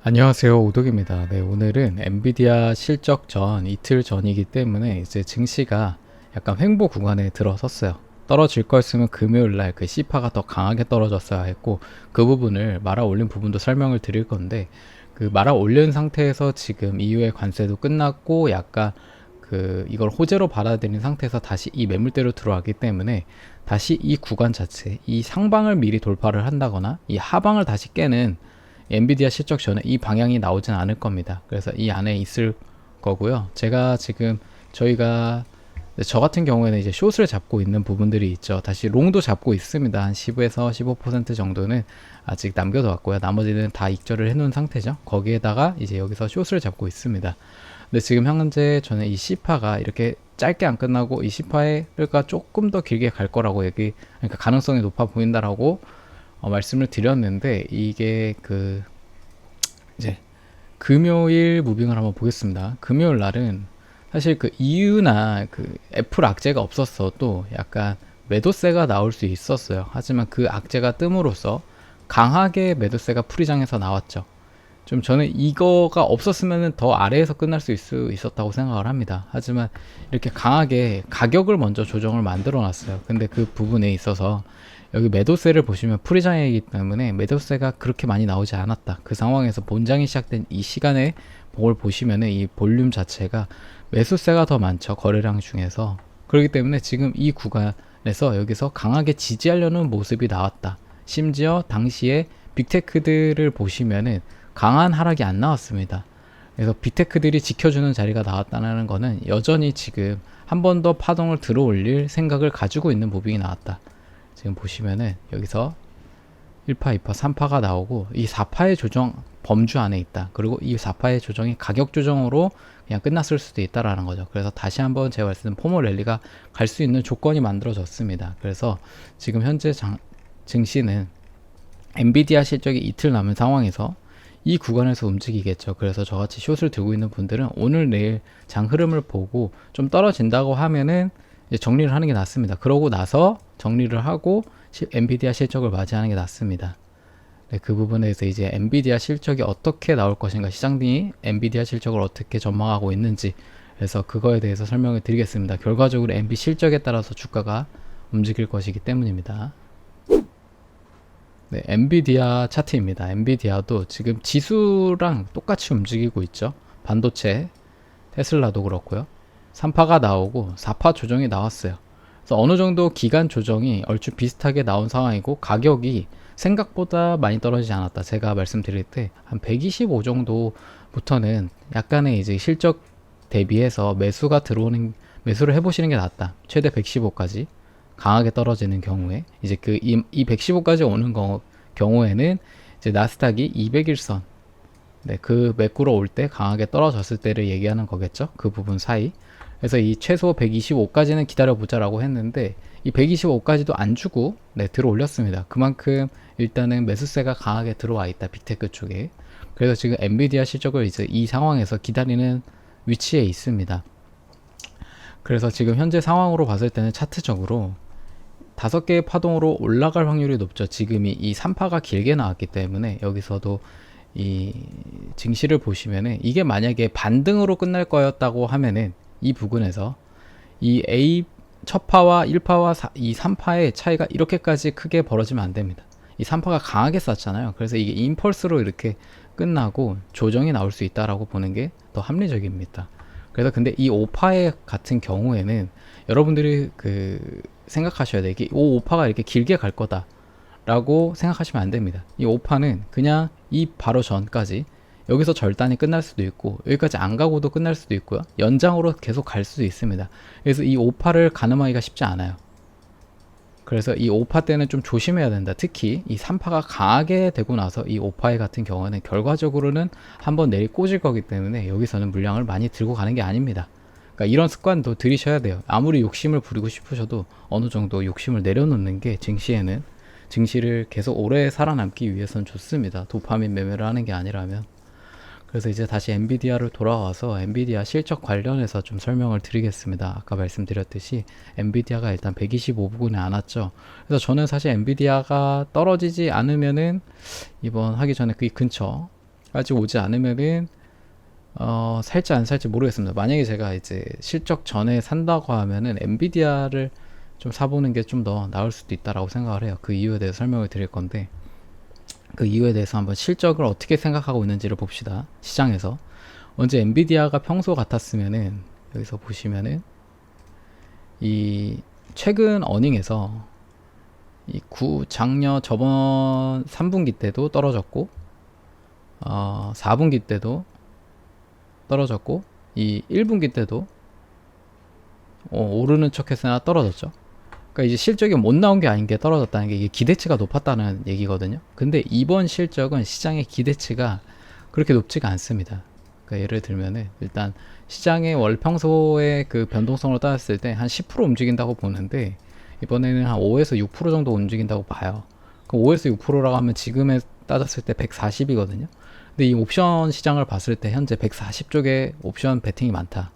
안녕하세요, 오덕입니다. 네, 오늘은 엔비디아 실적 전 이틀 전이기 때문에 이제 증시가 약간 횡보 구간에 들어섰어요. 떨어질 거였으면 금요일 날 그 C파가 더 강하게 떨어졌어야 했고, 그 부분을 말아 올린 부분도 설명을 드릴 건데, 그 말아 올린 상태에서 지금 이후에 관세도 끝났고 약간 그 이걸 호재로 받아들인 상태에서 다시 이 매물대로 들어왔기 때문에 다시 이 구간 자체, 이 상방을 미리 돌파를 한다거나 이 하방을 다시 깨는 엔비디아 실적 전에 이 방향이 나오진 않을 겁니다. 그래서 이 안에 있을 거고요. 제가 지금 저희가 저 같은 경우에는 이제 숏을 잡고 있는 부분들이 있죠. 다시 롱도 잡고 있습니다. 한 10에서 15% 정도는 아직 남겨뒀고요. 나머지는 다 익절을 해놓은 상태죠. 거기에다가 이제 여기서 숏을 잡고 있습니다. 근데 지금 현재 저는 이 C파가 이렇게 짧게 안 끝나고 이 C파가 조금 더 길게 갈 거라고 그러니까 가능성이 높아 보인다라고 말씀을 드렸는데 이게 그 이제 금요일 무빙을 한번 보겠습니다. 금요일 날은 사실 그 EU나 그 애플 악재가 없었어도 약간 매도세가 나올 수 있었어요. 하지만 그 악재가 뜸으로써 강하게 매도세가 풀이장에서 나왔죠. 좀 저는 이거가 없었으면 더 아래에서 끝날 수 있었다고 생각을 합니다. 하지만 이렇게 강하게 가격을 먼저 조정을 만들어 놨어요. 근데 그 부분에 있어서 여기 매도세를 보시면 풀이장이기 때문에 매도세가 그렇게 많이 나오지 않았다. 그 상황에서 본장이 시작된 이 시간에 뭘 보시면은 이 볼륨 자체가 매수세가 더 많죠. 거래량 중에서. 그렇기 때문에 지금 이 구간에서 여기서 강하게 지지하려는 모습이 나왔다. 심지어 당시에 빅테크들을 보시면은 강한 하락이 안 나왔습니다. 그래서 빅테크들이 지켜주는 자리가 나왔다는 거는 여전히 지금 한 번 더 파동을 들어 올릴 생각을 가지고 있는 무빙이 나왔다. 지금 보시면은 여기서 1파, 2파, 3파가 나오고 이 4파의 조정 범주 안에 있다. 그리고 이 4파의 조정이 가격 조정으로 그냥 끝났을 수도 있다라는 거죠. 그래서 다시 한번 제가 말씀드린 포모 랠리가 갈 수 있는 조건이 만들어졌습니다. 그래서 지금 현재 증시는 엔비디아 실적이 이틀 남은 상황에서 이 구간에서 움직이겠죠. 그래서 저같이 숏을 들고 있는 분들은 오늘 내일 장 흐름을 보고 좀 떨어진다고 하면은 이제 정리를 하는 게 낫습니다. 그러고 나서 정리를 하고 엔비디아 실적을 맞이하는 게 낫습니다. 네, 그 부분에서 이제 엔비디아 실적이 어떻게 나올 것인가, 시장이 엔비디아 실적을 어떻게 전망하고 있는지, 그래서 그거에 대해서 설명을 드리겠습니다. 결과적으로 엔비 실적에 따라서 주가가 움직일 것이기 때문입니다. 네, 엔비디아 차트입니다. 엔비디아도 지금 지수랑 똑같이 움직이고 있죠. 반도체, 테슬라도 그렇고요. 3파가 나오고 4파 조정이 나왔어요. 그래서 어느 정도 기간 조정이 얼추 비슷하게 나온 상황이고 가격이 생각보다 많이 떨어지지 않았다. 제가 말씀드릴 때 한 125 정도부터는 약간의 이제 실적 대비해서 매수를 해보시는 게 낫다. 최대 115까지 강하게 떨어지는 경우에 이제 이 115까지 오는 경우에는 이제 나스닥이 200일선, 네, 그 매꾸러 올 때 강하게 떨어졌을 때를 얘기하는 거겠죠. 그 부분 사이. 그래서 이 최소 125까지는 기다려보자라고 했는데 이 125까지도 안 주고 네, 들어 올렸습니다. 그만큼 일단은 매수세가 강하게 들어와 있다. 빅테크 쪽에. 그래서 지금 엔비디아 실적을 이제 이 상황에서 기다리는 위치에 있습니다. 그래서 지금 현재 상황으로 봤을 때는 차트적으로 5개의 파동으로 올라갈 확률이 높죠. 지금이 이 3파가 길게 나왔기 때문에 여기서도 이 증시를 보시면은 이게 만약에 반등으로 끝날 거였다고 하면은 이 부분에서 이 A 첫파와 1파와 이 3파의 차이가 이렇게까지 크게 벌어지면 안 됩니다. 이 3파가 강하게 쌌잖아요. 그래서 이게 임펄스로 이렇게 끝나고 조정이 나올 수 있다라고 보는 게 더 합리적입니다. 그래서 근데 이 5파 같은 경우에는 여러분들이 그 생각하셔야 돼. 이게 5파가 이렇게 길게 갈 거다 라고 생각하시면 안 됩니다. 이 5파는 그냥 이 바로 전까지 여기서 절단이 끝날 수도 있고 여기까지 안 가고도 끝날 수도 있고요. 연장으로 계속 갈 수도 있습니다. 그래서 이 5파를 가늠하기가 쉽지 않아요. 그래서 이 5파 때는 좀 조심해야 된다. 특히 이 3파가 강하게 되고 나서 이 5파 같은 경우는 결과적으로는 한번 내리 꽂을 거기 때문에 여기서는 물량을 많이 들고 가는 게 아닙니다. 그러니까 이런 습관도 들이셔야 돼요. 아무리 욕심을 부리고 싶으셔도 어느 정도 욕심을 내려놓는 게 증시를 계속 오래 살아남기 위해서는 좋습니다. 도파민 매매를 하는 게 아니라면. 그래서 이제 다시 엔비디아를 돌아와서 엔비디아 실적 관련해서 좀 설명을 드리겠습니다. 아까 말씀드렸듯이 엔비디아가 일단 125부근에 안 왔죠. 그래서 저는 사실 엔비디아가 떨어지지 않으면은 이번 하기 전에 그 근처 오지 않으면은 살지 안 살지 모르겠습니다. 만약에 제가 이제 실적 전에 산다고 하면은 엔비디아를 좀 사보는 게 좀 더 나을 수도 있다라고 생각을 해요. 그 이유에 대해서 설명을 드릴 건데, 그 이유에 대해서 한번 실적을 어떻게 생각하고 있는지를 봅시다. 시장에서 언제 엔비디아가 평소 같았으면은, 여기서 보시면은 이 최근 어닝에서 작년 저번 3분기 때도 떨어졌고 4분기 때도 떨어졌고 이 1분기 때도 오르는 척 했으나 떨어졌죠. 그러니까 이제 실적이 못 나온 게 아닌 게 떨어졌다는 게, 이게 기대치가 높았다는 얘기거든요. 근데 이번 실적은 시장의 기대치가 그렇게 높지가 않습니다. 그러니까 예를 들면은 일단 시장의 평소의 그 변동성을 따졌을 때 한 10% 움직인다고 보는데, 이번에는 한 5에서 6% 정도 움직인다고 봐요. 그럼 5에서 6%라고 하면 지금에 따졌을 때 140이거든요. 근데 이 옵션 시장을 봤을 때 현재 140 쪽에 옵션 베팅이 많다.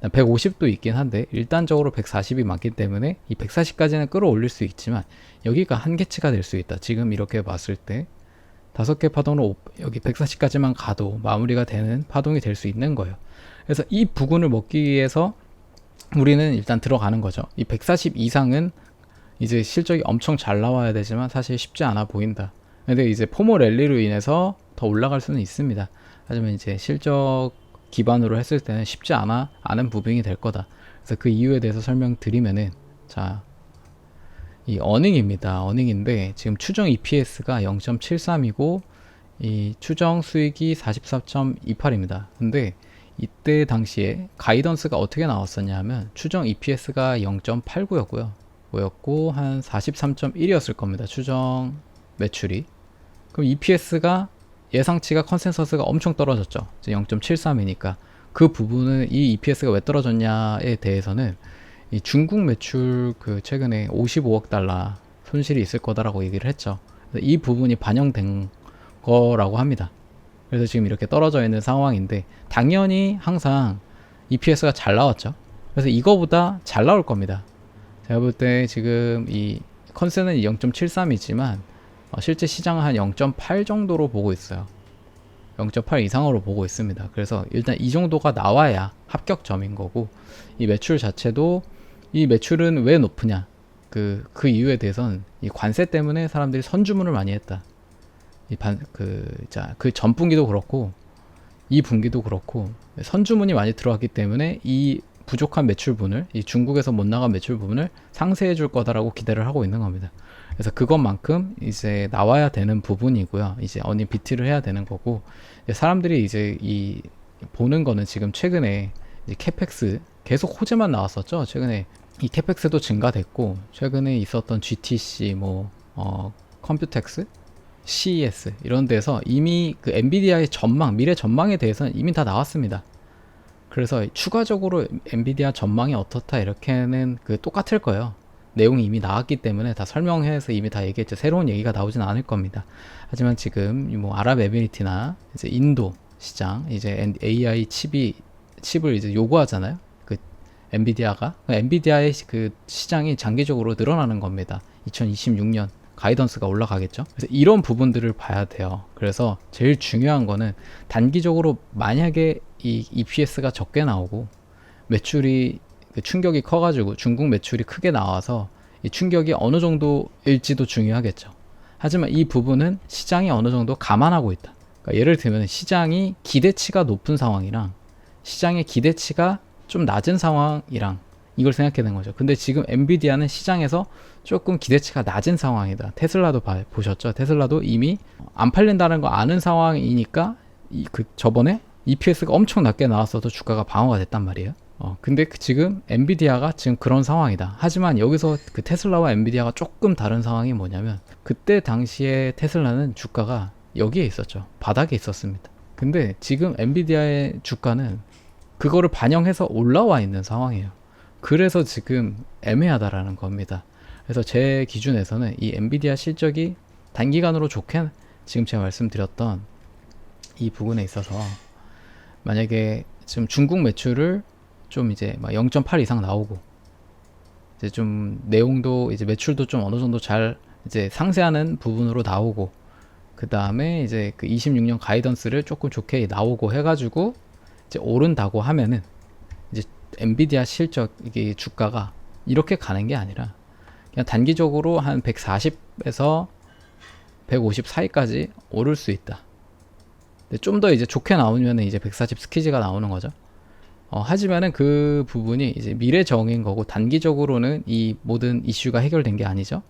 150도 있긴 한데 일단적으로 140이 많기 때문에 이 140까지는 끌어올릴 수 있지만 여기가 한계치가 될 수 있다. 지금 이렇게 봤을 때 5개 파동으로 여기 140까지만 가도 마무리가 되는 파동이 될 수 있는 거예요. 그래서 이 부근을 먹기 위해서 우리는 일단 들어가는 거죠. 이 140 이상은 이제 실적이 엄청 잘 나와야 되지만 사실 쉽지 않아 보인다. 근데 이제 포모 랠리로 인해서 더 올라갈 수는 있습니다. 하지만 이제 실적 기반으로 했을 때는 쉽지 않은 부분이 될 거다. 그래서 그 이유에 대해서 설명드리면은, 자, 이 어닝입니다. 어닝인데 지금 추정 EPS가 0.73이고 이 추정 수익이 44.28입니다. 근데 이때 당시에 가이던스가 어떻게 나왔었냐 하면 추정 EPS가 0.89였고요. 뭐였고 한 43.1이었을 겁니다. 추정 매출이. 그럼 EPS가 예상치가 컨센서스가 엄청 떨어졌죠. 0.73이니까. 그 부분은 이 EPS가 왜 떨어졌냐에 대해서는 이 중국 매출 최근에 55억 달러 손실이 있을 거다라고 얘기를 했죠. 이 부분이 반영된 거라고 합니다. 그래서 지금 이렇게 떨어져 있는 상황인데, 당연히 항상 EPS가 잘 나왔죠. 그래서 이거보다 잘 나올 겁니다. 제가 볼 때 지금 이 컨센은 0.73이지만 실제 시장은 한 0.8 정도로 보고 있어요. 0.8 이상으로 보고 있습니다. 그래서 일단 이 정도가 나와야 합격점인 거고, 이 매출 자체도, 이 매출은 왜 높으냐, 그 이유에 대해서는 이 관세 때문에 사람들이 선주문을 많이 했다. 그 전분기도 그렇고 이 분기도 그렇고 선주문이 많이 들어왔기 때문에 이 부족한 매출분을, 이 중국에서 못 나간 매출 부분을 상쇄해 줄 거다라고 기대를 하고 있는 겁니다. 그래서 그것만큼 이제 나와야 되는 부분이고요. 이제 어닝 BT를 해야 되는 거고, 사람들이 이제 이 보는 거는 지금 최근에 이제 캐펙스 계속 호재만 나왔었죠. 최근에 이 캐펙스도 증가됐고, 최근에 있었던 GTC 컴퓨텍스, CES 이런 데서 이미 그 엔비디아의 미래 전망에 대해서는 이미 다 나왔습니다. 그래서 추가적으로 엔비디아 전망이 어떻다 이렇게는 똑같을 거예요. 내용이 이미 나왔기 때문에 다 설명해서 이미 다 얘기했죠. 새로운 얘기가 나오진 않을 겁니다. 하지만 지금 아랍에미리트나 이제 인도 시장, 이제 AI 칩을 이제 요구하잖아요. 엔비디아의 시장이 장기적으로 늘어나는 겁니다. 2026년 가이던스가 올라가겠죠. 그래서 이런 부분들을 봐야 돼요. 그래서 제일 중요한 거는 단기적으로 만약에 이 EPS가 적게 나오고 매출이 충격이 커가지고 중국 매출이 크게 나와서 이 충격이 어느 정도일지도 중요하겠죠. 하지만 이 부분은 시장이 어느 정도 감안하고 있다. 그러니까 예를 들면 시장이 기대치가 높은 상황이랑 시장의 기대치가 좀 낮은 상황이랑 이걸 생각해야 되는 거죠. 근데 지금 엔비디아는 시장에서 조금 기대치가 낮은 상황이다. 테슬라도 보셨죠? 테슬라도 이미 안 팔린다는 거 아는 상황이니까 저번에 EPS가 엄청 낮게 나왔어도 주가가 방어가 됐단 말이에요. 근데 지금 엔비디아가 지금 그런 상황이다. 하지만 여기서 테슬라와 엔비디아가 조금 다른 상황이 뭐냐면, 그때 당시에 테슬라는 주가가 여기에 있었죠. 바닥에 있었습니다. 근데 지금 엔비디아의 주가는 그거를 반영해서 올라와 있는 상황이에요. 그래서 지금 애매하다라는 겁니다. 그래서 제 기준에서는 이 엔비디아 실적이 단기간으로 좋게, 지금 제가 말씀드렸던 이 부분에 있어서 만약에 지금 중국 매출을 좀 이제 0.8 이상 나오고, 이제 좀 내용도 이제 매출도 좀 어느 정도 잘 이제 상쇄하는 부분으로 나오고, 그 다음에 이제 그 26년 가이던스를 조금 좋게 나오고 해가지고 이제 오른다고 하면은 이제 엔비디아 실적 이게 주가가 이렇게 가는 게 아니라 그냥 단기적으로 한 140에서 150 사이까지 오를 수 있다. 좀 더 이제 좋게 나오면 이제 140 스키즈가 나오는 거죠. 하지만은 그 부분이 이제 미래적인 거고 단기적으로는 이 모든 이슈가 해결된 게 아니죠.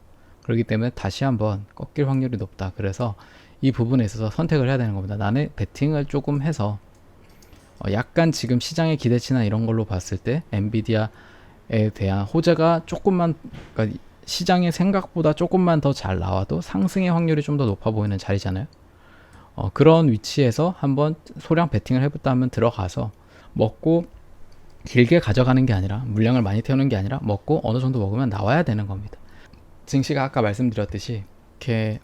그렇기 때문에 다시 한번 꺾일 확률이 높다. 그래서 이 부분에 있어서 선택을 해야 되는 겁니다. 나는 베팅을 조금 해서 약간 지금 시장의 기대치나 이런 걸로 봤을 때 엔비디아에 대한 호재가 조금만, 그러니까 시장의 생각보다 조금만 더 잘 나와도 상승의 확률이 좀 더 높아 보이는 자리잖아요. 그런 위치에서 한번 소량 베팅을 해봤다면 들어가서 먹고 길게 가져가는 게 아니라 물량을 많이 태우는 게 아니라 먹고 어느 정도 먹으면 나와야 되는 겁니다. 증시가 아까 말씀드렸듯이 이렇게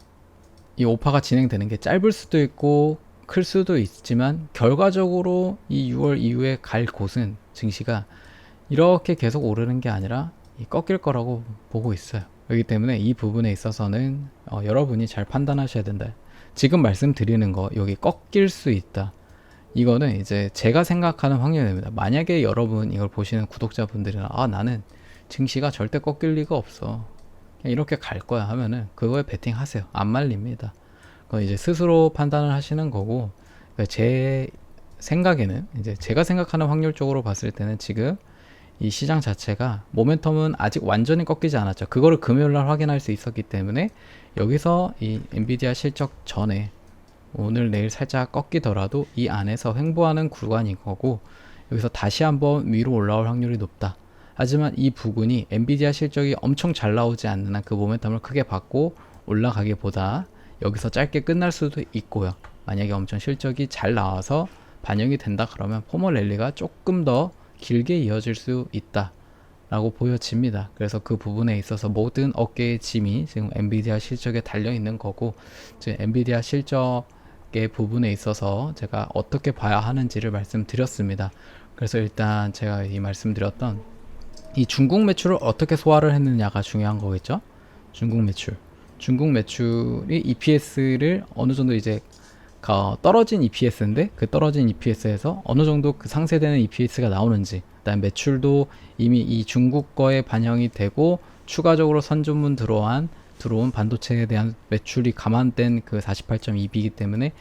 이 오파가 진행되는 게 짧을 수도 있고 클 수도 있지만 결과적으로 이 6월 이후에 갈 곳은 증시가 이렇게 계속 오르는 게 아니라 꺾일 거라고 보고 있어요. 그렇기 때문에 이 부분에 있어서는 여러분이 잘 판단하셔야 된다. 지금 말씀드리는 거 여기 꺾일 수 있다. 이거는 이제 제가 생각하는 확률입니다. 만약에 여러분 이걸 보시는 구독자분들이나 나는 증시가 절대 꺾일 리가 없어. 그냥 이렇게 갈 거야 하면은 그거에 베팅하세요. 안 말립니다. 그건 이제 스스로 판단을 하시는 거고 그러니까 제 생각에는 이제 제가 생각하는 확률적으로 봤을 때는 지금 이 시장 자체가 모멘텀은 아직 완전히 꺾이지 않았죠. 그거를 금요일날 확인할 수 있었기 때문에 여기서 이 엔비디아 실적 전에 오늘 내일 살짝 꺾이더라도 이 안에서 횡보하는 구간인 거고 여기서 다시 한번 위로 올라올 확률이 높다. 하지만 이 부분이 엔비디아 실적이 엄청 잘 나오지 않는 한 그 모멘텀을 크게 받고 올라가기보다 여기서 짧게 끝날 수도 있고요. 만약에 엄청 실적이 잘 나와서 반영이 된다 그러면 포머 랠리가 조금 더 길게 이어질 수 있다 라고 보여집니다. 그래서 그 부분에 있어서 모든 어깨의 짐이 지금 엔비디아 실적에 달려 있는 거고 지금 엔비디아 실적의 부분에 있어서 제가 어떻게 봐야 하는지를 말씀드렸습니다. 그래서 일단 제가 이 말씀드렸던 이 중국 매출을 어떻게 소화를 했느냐가 중요한 거겠죠. 중국 매출이 EPS를 어느 정도 이제 떨어진 EPS인데 그 떨어진 EPS에서 어느 정도 그 상쇄되는 EPS가 나오는지, 그다음 매출도 이미 이 중국 거에 반영이 되고 추가적으로 선주문 들어온 반도체에 대한 매출이 감안된 그 48.2비이기 때문에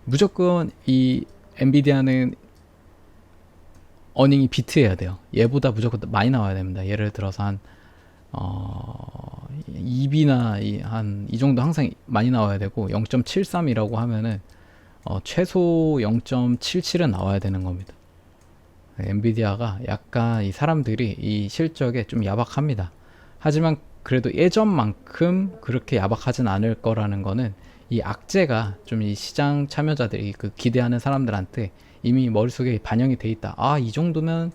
무조건 이 엔비디아는 어닝이 비트해야 돼요. 얘보다 무조건 많이 나와야 됩니다. 예를 들어서 한 2비나 한 이 정도 항상 많이 나와야 되고 0.73이라고 하면은 최소 0.77은 나와야 되는 겁니다. 엔비디아가 약간 이 사람들이 이 실적에 좀 야박합니다. 하지만 그래도 예전만큼 그렇게 야박하진 않을 거라는 거는 이 악재가 좀 이 시장 참여자들이 그 기대하는 사람들한테 이미 머릿속에 반영이 돼 있다. 이 정도면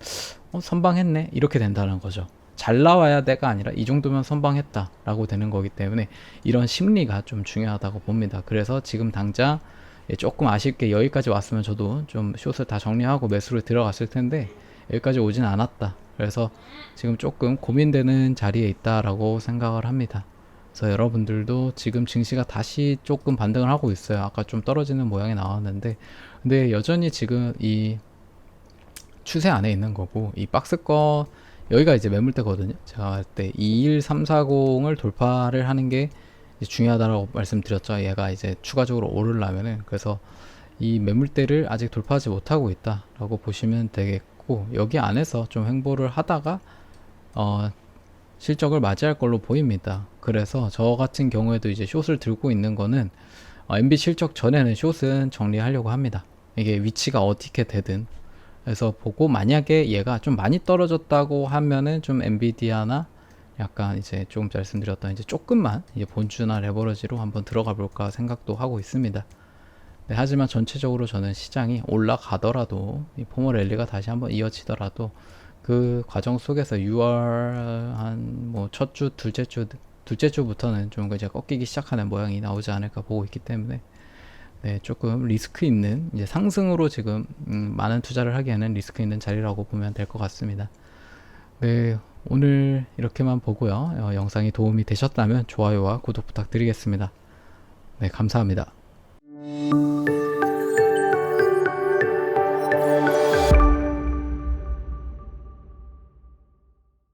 선방했네. 이렇게 된다는 거죠. 잘 나와야 돼가 아니라 이 정도면 선방했다 라고 되는 거기 때문에 이런 심리가 좀 중요하다고 봅니다. 그래서 지금 당장 조금 아쉽게 여기까지 왔으면 저도 좀 숏을 다 정리하고 매수를 들어갔을 텐데 여기까지 오진 않았다. 그래서 지금 조금 고민되는 자리에 있다라고 생각을 합니다. 그래서 여러분들도 지금 증시가 다시 조금 반등을 하고 있어요. 아까 좀 떨어지는 모양이 나왔는데 근데 여전히 지금 이 추세 안에 있는 거고 이 박스권 여기가 이제 매물대거든요. 제가 할 때 21340을 돌파를 하는 게 중요하다고 말씀드렸죠. 얘가 이제 추가적으로 오르려면은 그래서 이 매물대를 아직 돌파하지 못하고 있다라고 보시면 되겠고 여기 안에서 좀 횡보를 하다가 실적을 맞이할 걸로 보입니다. 그래서 저 같은 경우에도 이제 숏을 들고 있는 거는 MB 실적 전에는 숏은 정리하려고 합니다. 이게 위치가 어떻게 되든 그래서 보고 만약에 얘가 좀 많이 떨어졌다고 하면은 좀 엔비디아나 약간 이제 조금 말씀드렸던 이제 조금만 이제 본주나 레버러지로 한번 들어가 볼까 생각도 하고 있습니다. 네, 하지만 전체적으로 저는 시장이 올라가더라도 이 포머 랠리가 다시 한번 이어지더라도 그 과정 속에서 6월 한 뭐 첫 주, 둘째 주부터는 좀 이제 꺾이기 시작하는 모양이 나오지 않을까 보고 있기 때문에 네, 조금 리스크 있는 이제 상승으로 지금 많은 투자를 하기에는 리스크 있는 자리라고 보면 될 것 같습니다. 네, 오늘 이렇게만 보고요. 영상이 도움이 되셨다면 좋아요와 구독 부탁드리겠습니다. 네, 감사합니다. 네.